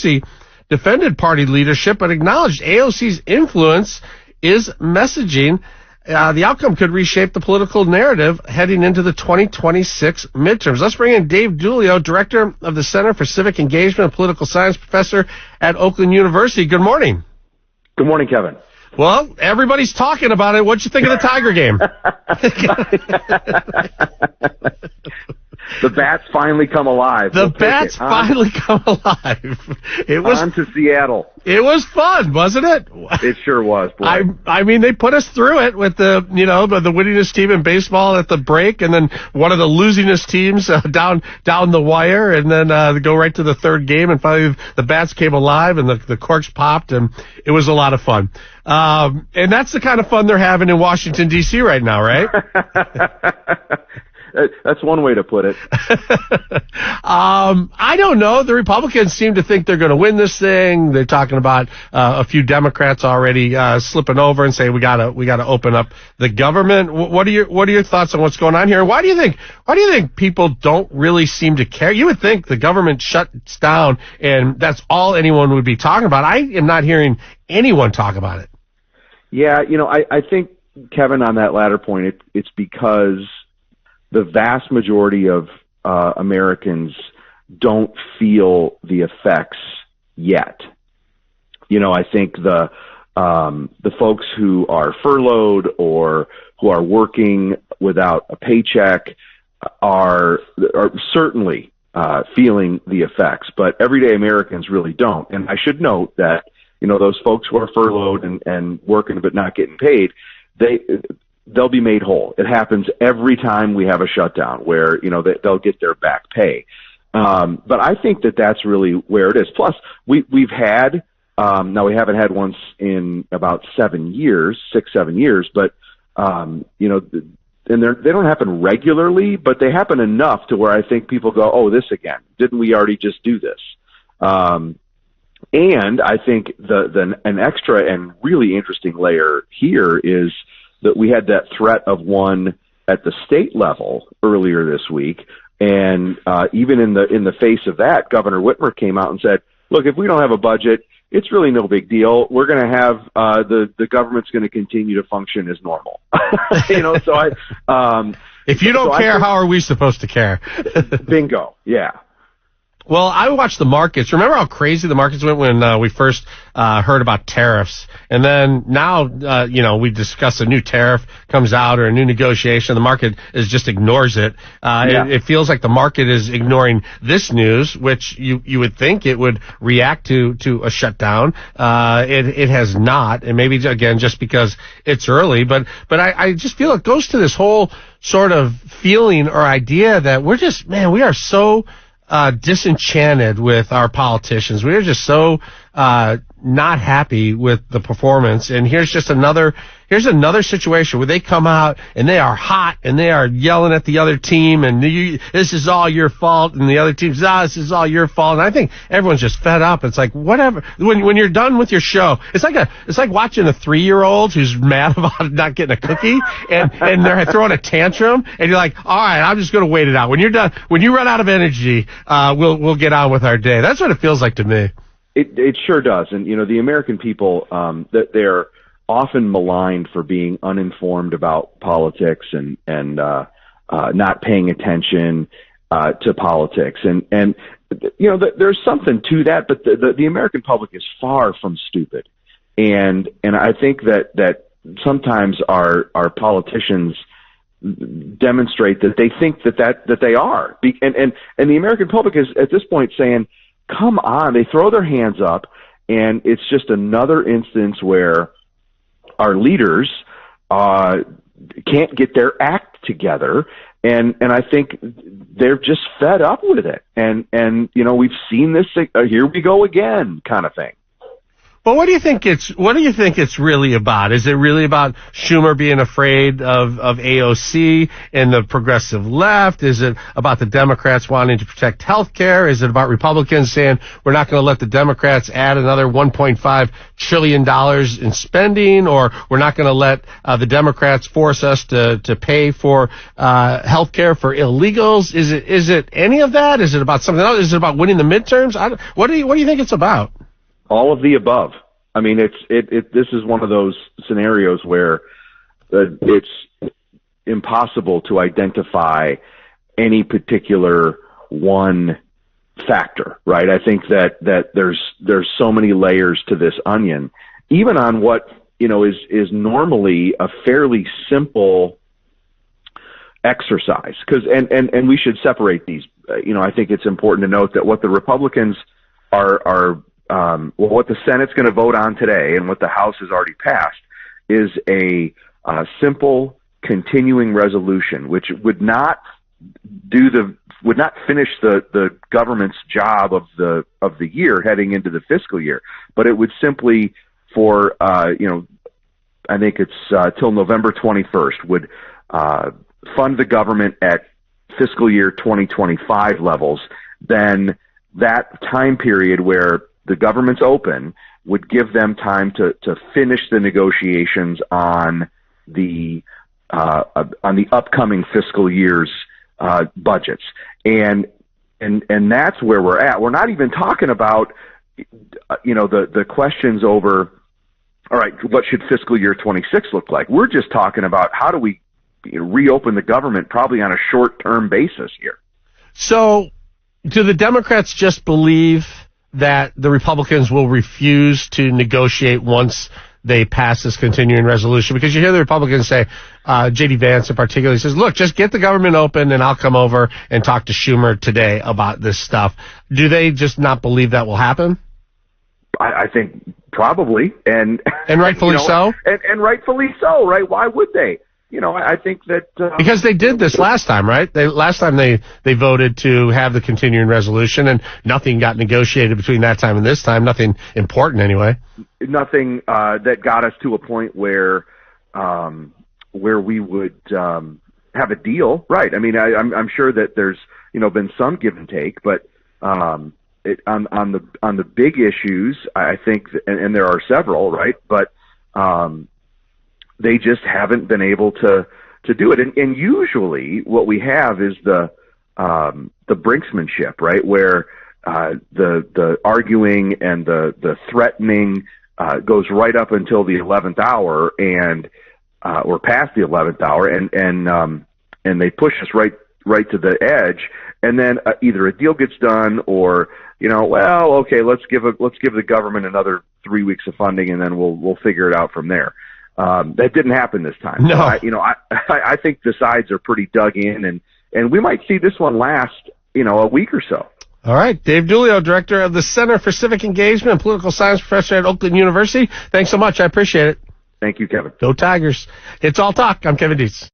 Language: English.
He defended party leadership, but acknowledged AOC's influence is messaging. The outcome could reshape the political narrative heading into the 2026 midterms. Let's bring in Dave Dulio, director of the Center for Civic Engagement and Political Science, professor at Oakland University. Good morning. Good morning, Kevin. Well, everybody's talking about it. What'd you think of the Tiger game? The bats finally come alive. The bats finally come alive. It was on to Seattle. It was fun, wasn't it? It sure was. Boy. I mean, they put us through it with the winningest team in baseball at the break, and then one of the losingest teams down the wire, and then go right to the third game, and finally the bats came alive, and the corks popped, and it was a lot of fun. And that's the kind of fun they're having in Washington, D.C. right now, right? That's one way to put it. I don't know. The Republicans seem to think they're going to win this thing. They're talking about a few Democrats already slipping over and saying we got to open up the government. What are your thoughts on what's going on here? Why do you think people don't really seem to care? You would think the government shuts down and that's all anyone would be talking about. I am not hearing anyone talk about it. Yeah, I think, Kevin, on that latter point, it's because the vast majority of Americans don't feel the effects yet. I think the folks who are furloughed or who are working without a paycheck are certainly feeling the effects, but everyday Americans really don't. And I should note that those folks who are furloughed and working but not getting paid, they'll be made whole. It happens every time we have a shutdown where, they'll get their back pay. But I think that that's really where it is. Plus, we've had, now we haven't had one in about 7 years, 6-7 years, but, and they don't happen regularly, but they happen enough to where I think people go, oh, this again. Didn't we already just do this? And I think an extra and really interesting layer here is that we had that threat of one at the state level earlier this week, and even in the face of that, Governor Whitmer came out and said, "Look, if we don't have a budget, it's really no big deal. We're going to have the government's going to continue to function as normal." So if you don't care, how are we supposed to care? Bingo. Yeah. Well, I watched the markets. Remember how crazy the markets went when we first heard about tariffs? And then now, we discuss a new tariff comes out or a new negotiation. The market just ignores it. It feels like the market is ignoring this news, which you would think it would react to a shutdown. It has not. And maybe, again, just because it's early. But I just feel it goes to this whole sort of feeling or idea that we are so disenchanted with our politicians. We are just so not happy with the performance. And here's another situation where they come out and they are hot and they are yelling at the other team and this is all your fault, and the other team says, this is all your fault. And I think everyone's just fed up. It's like, whatever. When you're done with your show, it's like watching a 3-year-old who's mad about not getting a cookie and they're throwing a tantrum, and you're like, all right, I'm just going to wait it out. When you're done, when you run out of energy, we'll get on with our day. That's what it feels like to me. It sure does. And, the American people, that they're often maligned for being uninformed about politics and not paying attention to politics. And there's something to that, but the American public is far from stupid. And I think that sometimes our politicians demonstrate that they think that they are. And the American public is at this point saying, come on. They throw their hands up, and it's just another instance where our leaders can't get their act together, and I think they're just fed up with it. And we've seen this, here we go again kind of thing. But what do you think it's really about? Is it really about Schumer being afraid of AOC and the progressive left? Is it about the Democrats wanting to protect health care? Is it about Republicans saying we're not going to let the Democrats add another $1.5 trillion in spending, or we're not going to let the Democrats force us to pay for health care for illegals? Is it any of that? Is it about something else? Is it about winning the midterms? What do you think it's about? All of the above. I mean, this is one of those scenarios where it's impossible to identify any particular one factor, right? I think that there's so many layers to this onion, even on what, is normally a fairly simple exercise. And we should separate these. I think it's important to note that what the Republicans are what the Senate's going to vote on today and what the House has already passed is a simple continuing resolution, which would not finish the government's job of the year heading into the fiscal year, but it would simply for I think it's till November 21st would fund the government at fiscal year 2025 levels. Then that time period where the government's open would give them time to finish the negotiations on the upcoming fiscal year's budgets, and that's where we're at. We're not even talking about the questions over, all right, what should fiscal year 26 look like? We're just talking about how do we reopen the government probably on a short-term basis here. So do the Democrats just believe that the Republicans will refuse to negotiate once they pass this continuing resolution? Because you hear the Republicans say, J.D. Vance in particular, says, look, just get the government open and I'll come over and talk to Schumer today about this stuff. Do they just not believe that will happen? I think probably. And rightfully so? And rightfully so, right? Why would they? I think that because they did this last time, right? Last time they voted to have the continuing resolution, and nothing got negotiated between that time and this time. Nothing important, anyway. Nothing that got us to a point where we would have a deal, right? I mean, I'm sure that there's been some give and take, but on the big issues, I think, and there are several, right? But they just haven't been able to do it. And usually what we have is the brinksmanship, right? Where the arguing and the threatening goes right up until the 11th hour and or past the 11th hour, and they push us right to the edge, and then either a deal gets done or okay, let's give the government another 3 weeks of funding, and then we'll figure it out from there. That didn't happen this time. No. I think the sides are pretty dug in, and we might see this one last, a week or so. All right. Dave Dulio, Director of the Center for Civic Engagement and Political Science Professor at Oakland University. Thanks so much. I appreciate it. Thank you, Kevin. Go Tigers. It's All Talk. I'm Kevin Deitz.